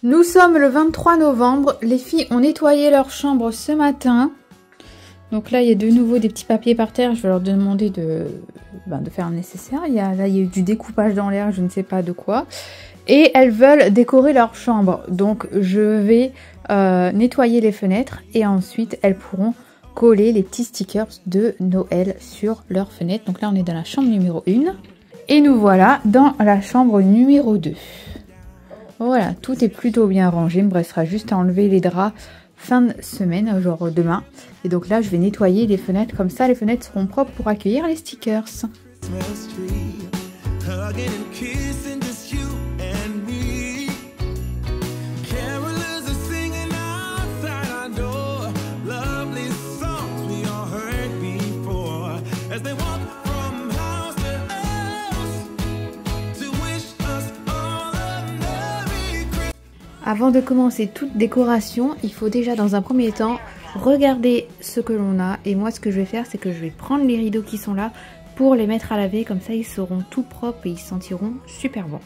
Nous sommes le 23 novembre. Les filles ont nettoyé leur chambre ce matin. Donc là, il y a de nouveau des petits papiers par terre. Je vais leur demander de faire le nécessaire. Il y a eu du découpage dans l'air, je ne sais pas de quoi. Et elles veulent décorer leur chambre. Donc je vais nettoyer les fenêtres. Et ensuite, elles pourront coller les petits stickers de Noël sur leurs fenêtres. Donc là, on est dans la chambre numéro 1. Et nous voilà dans la chambre numéro 2. Voilà, tout est plutôt bien rangé. Il me restera juste à enlever les draps fin de semaine, genre demain. Et donc là, je vais nettoyer les fenêtres. Comme ça, les fenêtres seront propres pour accueillir les stickers. Avant de commencer toute décoration, il faut déjà dans un premier temps regarder ce que l'on a. Et moi, ce que je vais faire, c'est que je vais prendre les rideaux qui sont là pour les mettre à laver. Comme ça, ils seront tout propres et ils sentiront super bon.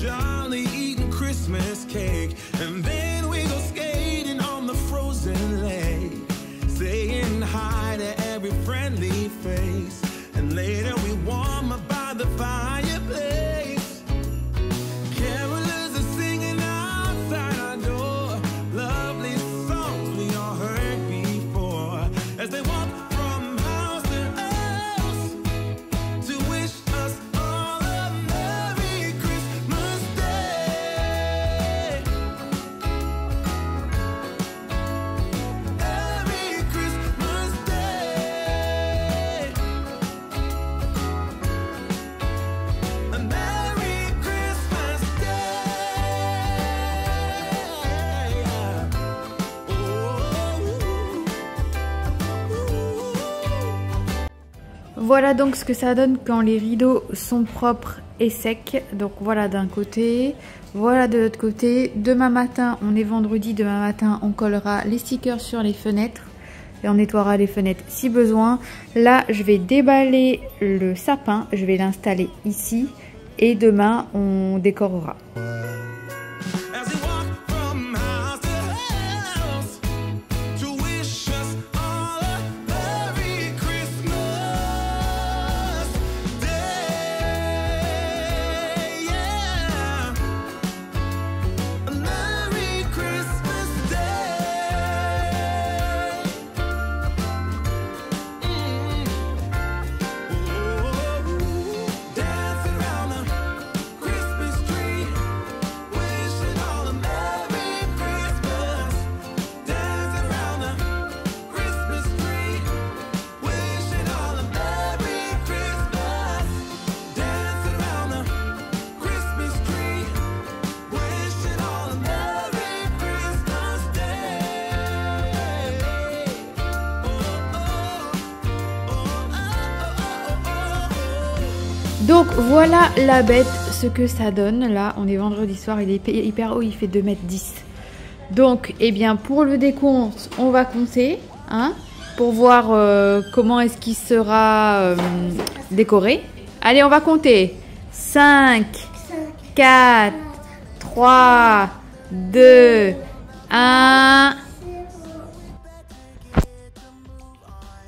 Jolly eating Christmas cake, and then we go skating on the frozen lake, saying hi to every friendly face, and later we warm up by the fireplace. Carolers are singing outside our door, lovely songs we all heard before, as they walk from house to house to wish us all a Merry Christmas Day. Merry Christmas Day. A Merry Christmas Day. Voilà donc ce que ça donne quand les rideaux sont propres et secs. Donc voilà d'un côté, voilà de l'autre côté. Demain matin, on est vendredi, demain matin on collera les stickers sur les fenêtres. Et on nettoiera les fenêtres si besoin. Là, je vais déballer le sapin, je vais l'installer ici. Et demain, on décorera. As we walk from house to house to wish us all a Merry Christmas Day. Yeah. A Merry Christmas Day. Dance around the Christmas tree, wishing all a Merry Christmas. Dance around the Christmas tree, wishing all a Merry Christmas. Dance around the Christmas tree, wishing all a Merry Christmas Day. Donc voilà la bête, ce que ça donne. Là, on est vendredi soir, il est hyper haut, il fait 2,10 m. Donc, eh bien, pour le décompte, on va compter, hein, pour voir comment est-ce qu'il sera décoré. Allez, on va compter. 5, 4, 3, 2, 1.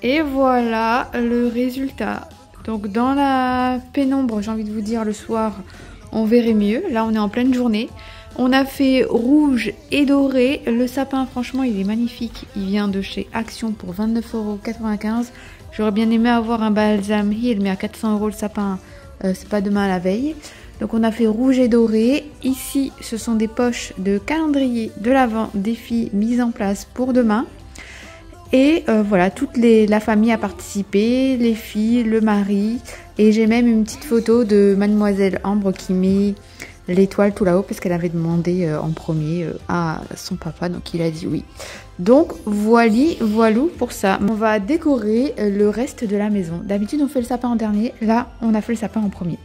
Et voilà le résultat. Donc dans la pénombre, j'ai envie de vous dire, le soir, on verrait mieux. Là, on est en pleine journée. On a fait rouge et doré. Le sapin, franchement, il est magnifique. Il vient de chez Action pour 29,95 €. J'aurais bien aimé avoir un Balsam Hill, mais à 400 € le sapin, c'est pas demain à la veille. Donc on a fait rouge et doré. Ici, ce sont des poches de calendrier de l'Avent des filles mises en place pour demain. Et voilà, toute la famille a participé, les filles, le mari. Et j'ai même une petite photo de Mademoiselle Ambre qui met l'étoile tout là-haut parce qu'elle avait demandé en premier à son papa, donc il a dit oui. Donc voilou pour ça. On va décorer le reste de la maison. D'habitude on fait le sapin en dernier, là on a fait le sapin en premier.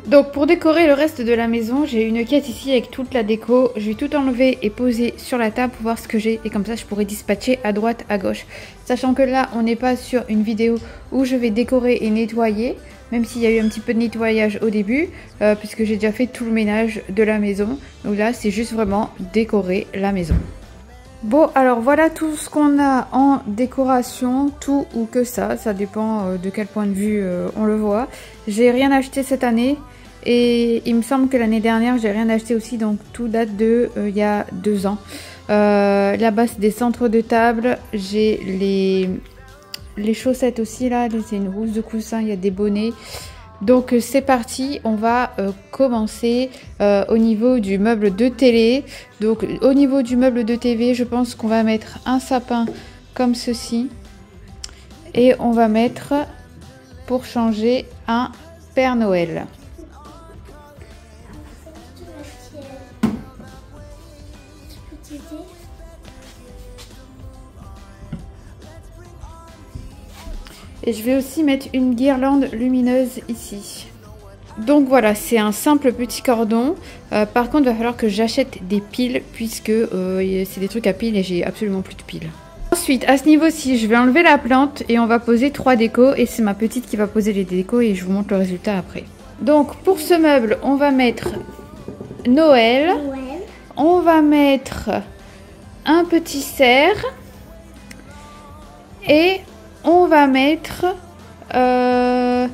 Donc pour décorer le reste de la maison, j'ai une quête ici avec toute la déco. Je vais tout enlever et poser sur la table pour voir ce que j'ai. Et comme ça je pourrai dispatcher à droite, à gauche. Sachant que là on n'est pas sur une vidéo où je vais décorer et nettoyer. Même s'il y a eu un petit peu de nettoyage au début. Puisque j'ai déjà fait tout le ménage de la maison. Donc là c'est juste vraiment décorer la maison. Bon, alors voilà tout ce qu'on a en décoration, tout ou que ça dépend de quel point de vue on le voit. J'ai rien acheté cette année et il me semble que l'année dernière j'ai rien acheté aussi, donc tout date de il y a 2 ans. Là-bas c'est des centres de table, j'ai les chaussettes aussi là, c'est une housse de coussin, il y a des bonnets. Donc c'est parti, on va commencer au niveau du meuble de télé. Donc au niveau du meuble de TV, je pense qu'on va mettre un sapin comme ceci. Et on va mettre, pour changer, un Père Noël. Et je vais aussi mettre une guirlande lumineuse ici. Donc voilà, c'est un simple petit cordon. Par contre, il va falloir que j'achète des piles puisque c'est des trucs à piles et j'ai absolument plus de piles. Ensuite, à ce niveau-ci, je vais enlever la plante et on va poser 3 décos. Et c'est ma petite qui va poser les décos et je vous montre le résultat après. Donc pour ce meuble, on va mettre Noël. On va mettre un petit cerf. Et on va mettre un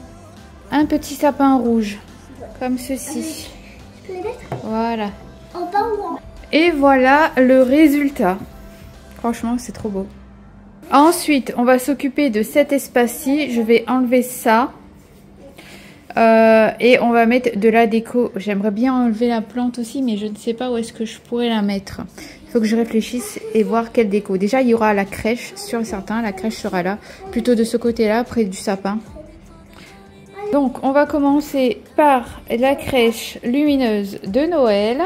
petit sapin rouge, comme ceci. Je peux les mettre Voilà. en bas ou en haut? Et voilà le résultat. Franchement, c'est trop beau. Ensuite, on va s'occuper de cet espace-ci. Je vais enlever ça. Et on va mettre de la déco. J'aimerais bien enlever la plante aussi, mais je ne sais pas où est-ce que je pourrais la mettre. Il faut que je réfléchisse et voir quelle déco. Déjà, il y aura la crèche, sûr et certain. La crèche sera là, plutôt de ce côté-là, près du sapin. Donc, on va commencer par la crèche lumineuse de Noël.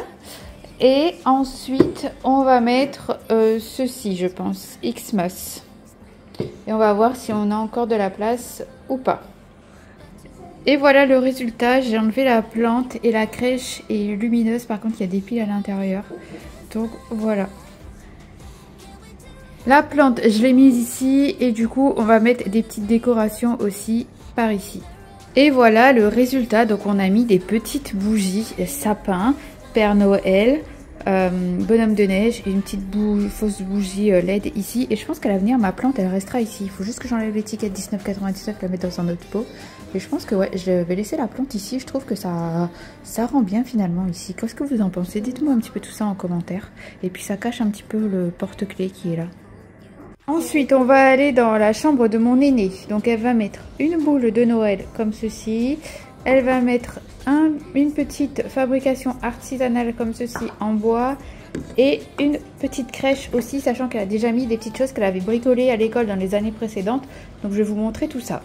Et ensuite, on va mettre ceci, je pense, Xmas. Et on va voir si on a encore de la place ou pas. Et voilà le résultat. J'ai enlevé la plante et la crèche est lumineuse. Par contre, il y a des piles à l'intérieur. Donc voilà. La plante, je l'ai mise ici. Et du coup, on va mettre des petites décorations aussi par ici. Et voilà le résultat. Donc on a mis des petites bougies, sapin, Père Noël, bonhomme de neige et une petite fausse bougie LED ici. Et je pense qu'à l'avenir, ma plante, elle restera ici. Il faut juste que j'enlève l'étiquette 19,99, la mettre dans un autre pot. Et je pense que ouais, je vais laisser la plante ici. Je trouve que ça rend bien finalement ici. Qu'est-ce que vous en pensez? Dites-moi un petit peu tout ça en commentaire. Et puis ça cache un petit peu le porte-clés qui est là. Ensuite, on va aller dans la chambre de mon aînée. Donc elle va mettre une boule de Noël comme ceci. Elle va mettre une petite fabrication artisanale comme ceci en bois. Et une petite crèche aussi, sachant qu'elle a déjà mis des petites choses qu'elle avait bricolées à l'école dans les années précédentes. Donc je vais vous montrer tout ça.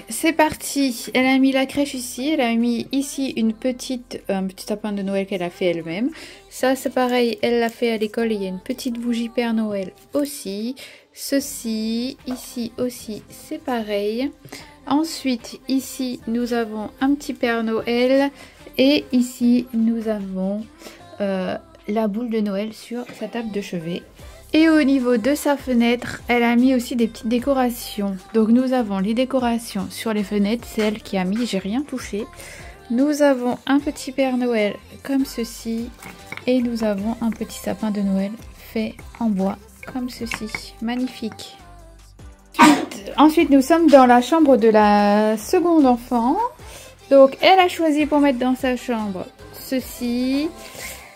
C'est parti, elle a mis la crèche ici, elle a mis ici un petit sapin de Noël qu'elle a fait elle-même. Ça c'est pareil, elle l'a fait à l'école et il y a une petite bougie Père Noël aussi. Ceci, ici aussi c'est pareil. Ensuite ici nous avons un petit Père Noël et ici nous avons la boule de Noël sur sa table de chevet. Et au niveau de sa fenêtre, elle a mis aussi des petites décorations. Donc nous avons les décorations sur les fenêtres, c'est elle qui a mis, j'ai rien touché. Nous avons un petit Père Noël comme ceci. Et nous avons un petit sapin de Noël fait en bois comme ceci. Magnifique. Ensuite, nous sommes dans la chambre de la seconde enfant. Donc elle a choisi pour mettre dans sa chambre ceci.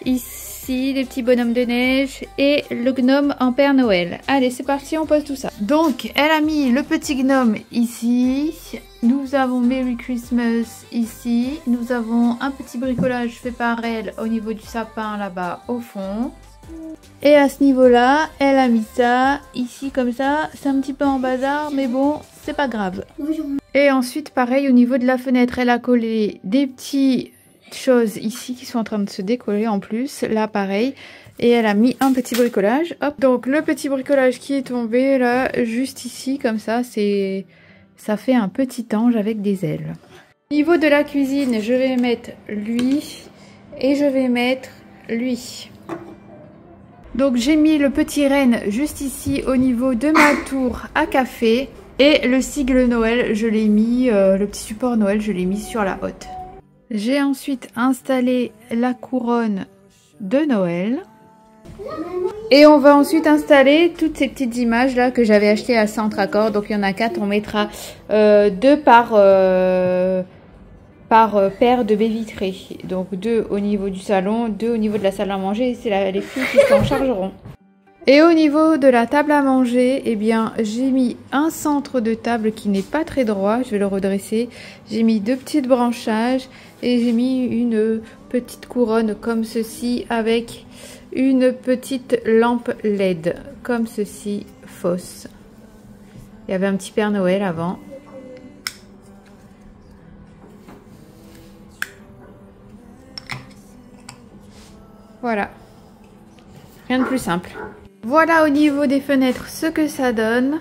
Ici, les petits bonhommes de neige et le gnome en Père Noël. Allez, c'est parti, on pose tout ça. Donc, elle a mis le petit gnome ici. Nous avons Merry Christmas ici. Nous avons un petit bricolage fait par elle au niveau du sapin là-bas au fond. Et à ce niveau-là, elle a mis ça ici comme ça. C'est un petit peu en bazar, mais bon, c'est pas grave. Et ensuite, pareil, au niveau de la fenêtre, elle a collé des petits choses ici qui sont en train de se décoller en plus, là pareil, et elle a mis un petit bricolage, hop, donc le petit bricolage qui est tombé là juste ici comme ça, ça fait un petit ange avec des ailes. Au niveau de la cuisine, je vais mettre lui et je vais mettre lui. Donc j'ai mis le petit renne juste ici au niveau de ma tour à café. Et le sigle Noël, je l'ai mis, le petit support Noël, je l'ai mis sur la hotte. J'ai ensuite installé la couronne de Noël. Et on va ensuite installer toutes ces petites images là que j'avais achetées à Centraccord. Donc il y en a 4, on mettra 2 par paire de baies vitrées. Donc 2 au niveau du salon, 2 au niveau de la salle à manger. C'est les filles qui s'en chargeront. Et au niveau de la table à manger, eh bien j'ai mis un centre de table qui n'est pas très droit. Je vais le redresser. J'ai mis 2 petites branchages et j'ai mis une petite couronne comme ceci avec une petite lampe LED comme ceci, fausse. Il y avait un petit Père Noël avant. Voilà. Rien de plus simple. Voilà au niveau des fenêtres ce que ça donne.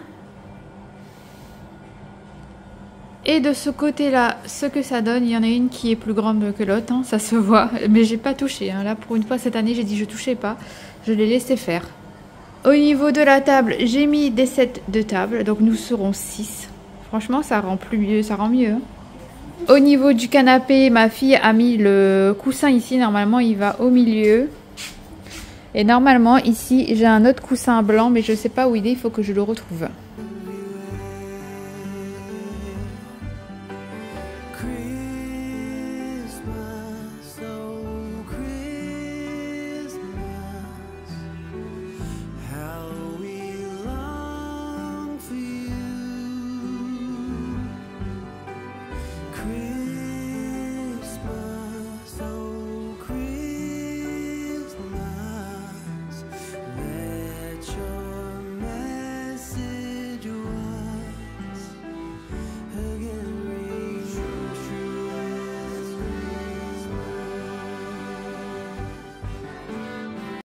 Et de ce côté-là, ce que ça donne, il y en a une qui est plus grande que l'autre, hein, ça se voit. Mais j'ai pas touché. Hein. Là, pour une fois, cette année, j'ai dit je touchais pas. Je l'ai laissé faire. Au niveau de la table, j'ai mis des sets de table. Donc, nous serons 6. Franchement, ça rend mieux. Hein. Au niveau du canapé, ma fille a mis le coussin ici. Normalement, il va au milieu. Et normalement, ici, j'ai un autre coussin blanc, mais je sais pas où il est. Il faut que je le retrouve.